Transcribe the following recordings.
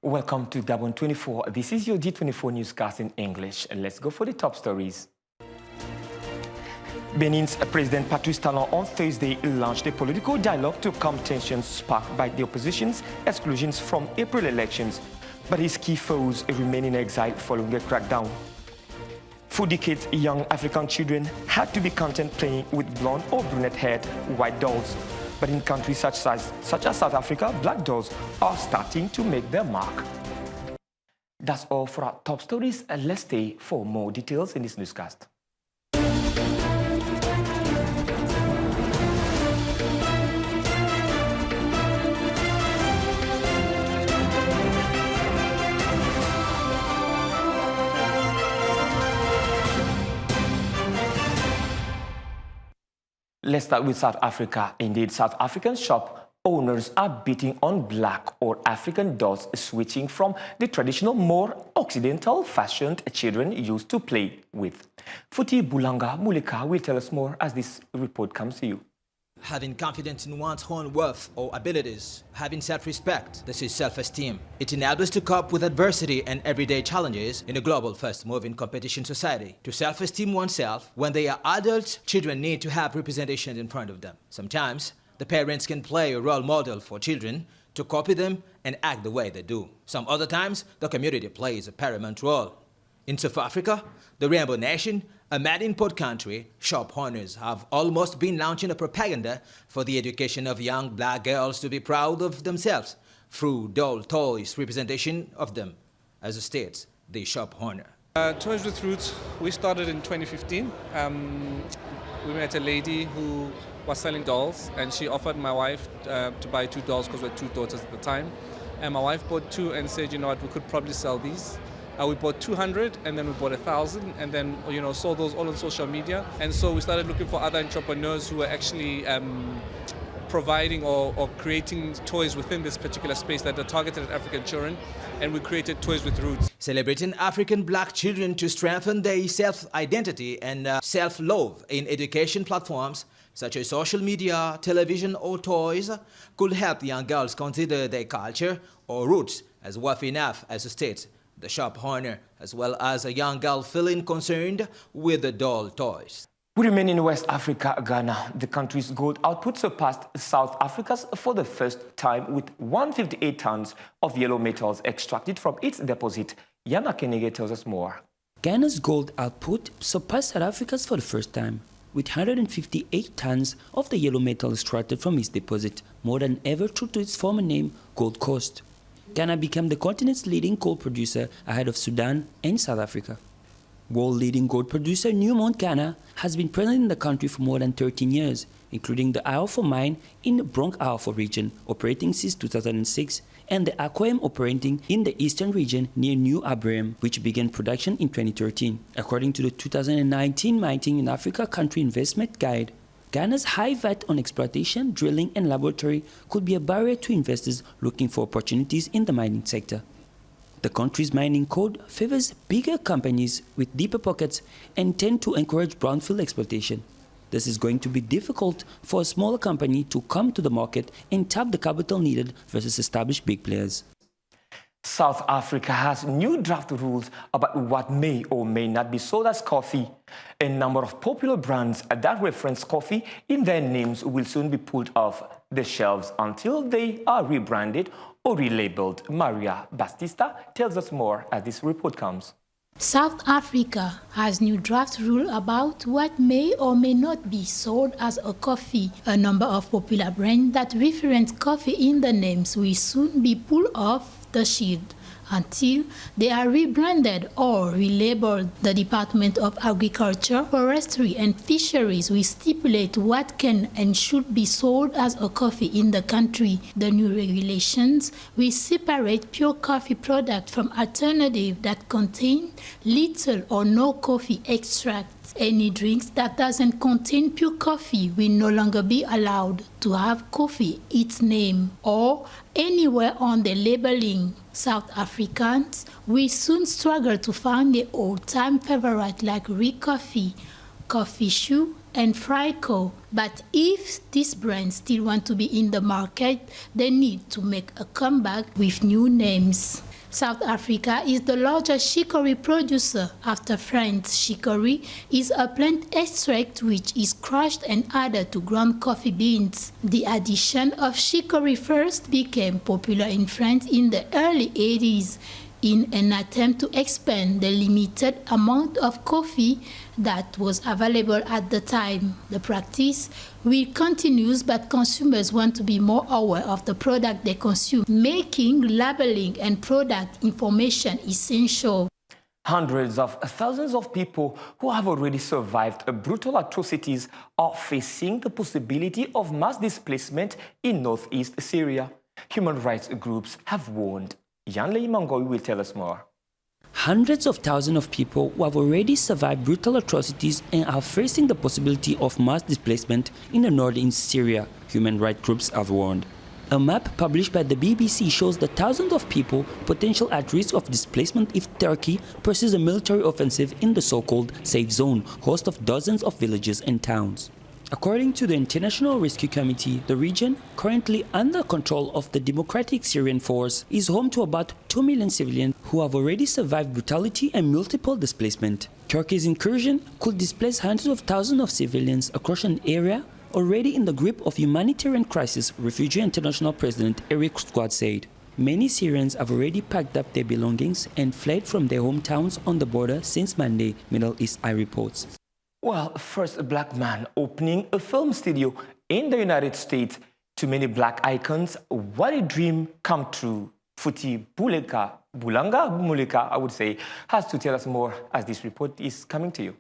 Welcome to G24. This is your G24 newscast in English. Let's go for the top stories. Benin's President Patrice Talon on Thursday launched a political dialogue to calm tensions sparked by the opposition's exclusions from April elections, but his key foes remain in exile following a crackdown. For decades, young African children had to be content playing with blonde or brunette-haired white dolls. But in countries such as South Africa, black dolls are starting to make their mark. That's all for our top stories. Let's stay for more details in this newscast. Let's start with South Africa. Indeed, South African shop owners are betting on black or African dolls, switching from the traditional, more Occidental-fashioned children used to play with. Futi Bulanga Mulika will tell us more as this report comes to you. Having confidence in one's own worth or abilities, having self-respect, this is self-esteem. It enables to cope with adversity and everyday challenges in a global fast-moving competition society. To self-esteem oneself, when they are adults, children need to have representation in front of them. Sometimes, the parents can play a role model for children to copy them and act the way they do. Some other times, the community plays a paramount role. In South Africa, the Rainbow Nation, a mad-import country, shop owners have almost been launching a propaganda for the education of young black girls to be proud of themselves through doll toys representation of them, as states the shop owner. Toys with Roots, we started in 2015. We met a lady who was selling dolls, and she offered my wife to buy 2 dolls because we had 2 daughters at the time. And my wife bought 2 and said, you know what, we could probably sell these. We bought 200 and then we bought 1,000 and then, you know, sold those all on social media. And so we started looking for other entrepreneurs who were actually providing or creating toys within this particular space that are targeted at African children. And we created Toys with Roots. Celebrating African black children to strengthen their self-identity and self-love in education platforms such as social media, television or toys could help young girls consider their culture or roots as worth enough as states the shop owner, as well as a young girl feeling concerned with the doll toys. We remain in West Africa, Ghana. The country's gold output surpassed South Africa's for the first time with 158 tons of yellow metals extracted from its deposit. Yana Kenege tells us more. Ghana's gold output surpassed South Africa's for the first time, with 158 tons of the yellow metal extracted from its deposit, more than ever true to its former name, Gold Coast. Ghana became the continent's leading gold producer ahead of Sudan and South Africa. World-leading gold producer Newmont Ghana has been present in the country for more than 13 years, including the Iofo mine in the Bronx Iofo region, operating since 2006, and the Akwem operating in the eastern region near New Abraham, which began production in 2013. According to the 2019 Mining in Africa Country Investment Guide, Ghana's high VAT on exploitation, drilling and laboratory could be a barrier to investors looking for opportunities in the mining sector. The country's mining code favors bigger companies with deeper pockets and tend to encourage brownfield exploitation. This is going to be difficult for a smaller company to come to the market and tap the capital needed versus established big players. South Africa has new draft rules about what may or may not be sold as coffee. A number of popular brands that reference coffee in their names will soon be pulled off the shelves until they are rebranded or relabeled. Maria Bastista tells us more as this report comes. South Africa has new draft rule about what may or may not be sold as a coffee. A number of popular brands that reference coffee in the names will soon be pulled off the shield until they are rebranded or relabeled. The Department of Agriculture, Forestry and Fisheries will stipulate what can and should be sold as a coffee in the country. The new regulations will separate pure coffee products from alternatives that contain little or no coffee extract. Any drinks that doesn't contain pure coffee will no longer be allowed to have coffee its name or anywhere on the labeling. South Africans will soon struggle to find their old-time favorite like Rick Coffee, Coffee Shoe, and Frico. But if these brands still want to be in the market, they need to make a comeback with new names. South Africa is the largest chicory producer after France. Chicory is a plant extract which is crushed and added to ground coffee beans. The addition of chicory first became popular in France in the early 80s in an attempt to expand the limited amount of coffee that was available at the time. The practice will continue, but consumers want to be more aware of the product they consume, making labeling and product information essential. Hundreds of thousands of people who have already survived brutal atrocities are facing the possibility of mass displacement in northeast Syria. Human rights groups have warned. Yanlei Mangoy will tell us more. Hundreds of thousands of people who have already survived brutal atrocities and are facing the possibility of mass displacement in the northern Syria, human rights groups have warned. A map published by the BBC shows the thousands of people potential at risk of displacement if Turkey pursues a military offensive in the so-called safe zone, host of dozens of villages and towns. According to the International Rescue Committee, the region, currently under control of the Democratic Syrian Force, is home to about 2 million civilians who have already survived brutality and multiple displacement. Turkey's incursion could displace hundreds of thousands of civilians across an area already in the grip of humanitarian crisis, Refugee International President Eric Squad said. Many Syrians have already packed up their belongings and fled from their hometowns on the border since Monday, Middle East Eye reports. Well, first a black man opening a film studio in the United States. To many black icons, what a dream come true. Futi Bulanga Mulika, I would say, has to tell us more as this report is coming to you.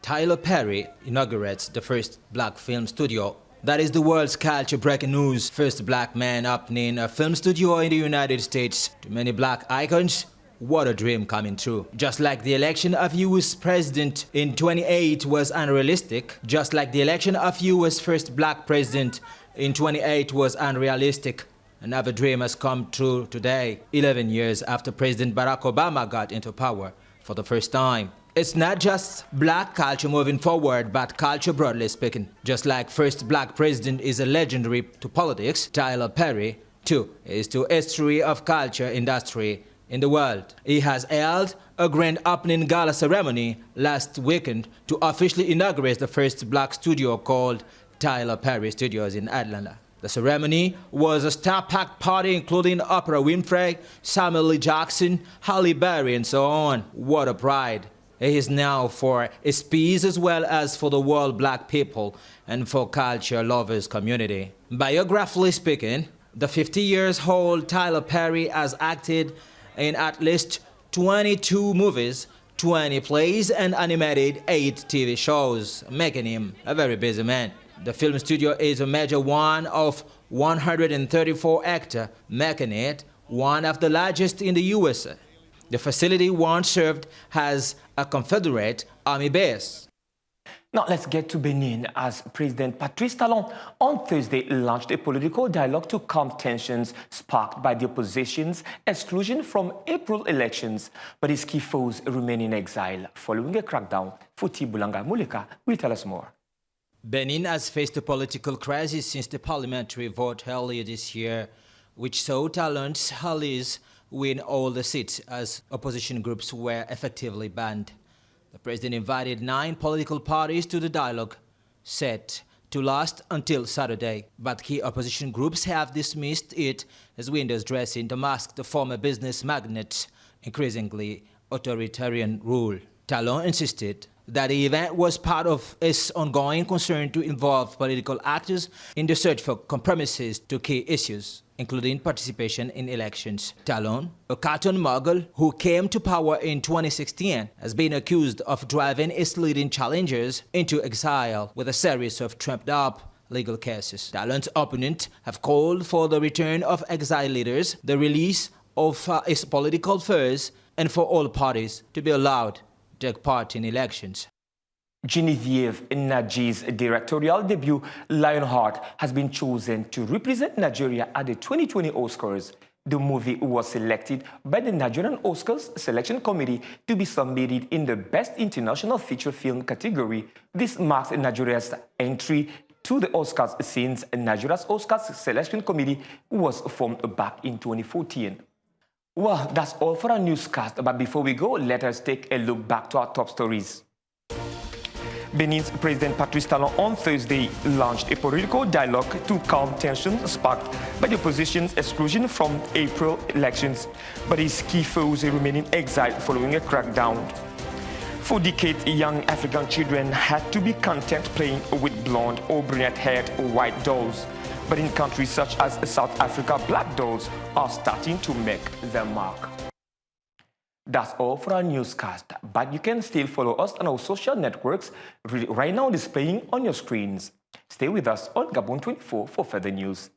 Tyler Perry inaugurates the first black film studio. That is the world's culture breaking news. First black man opening a film studio in the United States. To many black icons, what a dream coming true. Just like the election of US president in 28 was unrealistic, just like the election of US first black president in 28 was unrealistic, another dream has come true today, 11 years after President Barack Obama got into power for the first time. It's not just black culture moving forward, but culture broadly speaking. Just like first black president is a legendary to politics, Tyler Perry, too, is to history of culture industry in the world. He has held a grand opening gala ceremony last weekend to officially inaugurate the first black studio called Tyler Perry Studios in Atlanta. The ceremony was a star-packed party including Oprah Winfrey, Samuel L. Jackson, Halle Berry, and so on. What a pride. It is now for his peace as well as for the world black people and for culture lovers community. Biographically speaking, the 50 years old Tyler Perry has acted in at least 22 movies, 20 plays, and animated 8 TV shows, making him a very busy man. The film studio is a major one of 134 hectares, making it one of the largest in the USA. The facility once served as a Confederate Army base. Now let's get to Benin, as President Patrice Talon on Thursday launched a political dialogue to calm tensions sparked by the opposition's exclusion from April elections. But his key foes remain in exile following a crackdown. Futi Bulanga Mulika will tell us more. Benin has faced a political crisis since the parliamentary vote earlier this year, which saw Talon's allies win all the seats as opposition groups were effectively banned. The president invited 9 political parties to the dialogue, set to last until Saturday, but key opposition groups have dismissed it as windows dressing to mask the former business magnate's increasingly authoritarian rule. Talon insisted that the event was part of his ongoing concern to involve political actors in the search for compromises to key issues, including participation in elections. Talon, a cartoon mogul who came to power in 2016, has been accused of driving his leading challengers into exile with a series of trumped-up legal cases. Talon's opponents have called for the return of exile leaders, the release of his political foes, and for all parties to be allowed to take part in elections. Genevieve Naji's directorial debut, Lionheart, has been chosen to represent Nigeria at the 2020 Oscars. The movie was selected by the Nigerian Oscars Selection Committee to be submitted in the Best International Feature Film category. This marks Nigeria's entry to the Oscars since Nigeria's Oscars Selection Committee was formed back in 2014. Well, that's all for our newscast, but before we go, let us take a look back to our top stories. Benin's President Patrice Talon on Thursday launched a political dialogue to calm tensions sparked by the opposition's exclusion from April elections, but his key foes remain in exile following a crackdown. For decades, young African children had to be content playing with blonde or brunette-haired white dolls. But in countries such as South Africa, black dolls are starting to make their mark. That's all for our newscast, but you can still follow us on our social networks right now displaying on your screens. Stay with us on G24 for further news.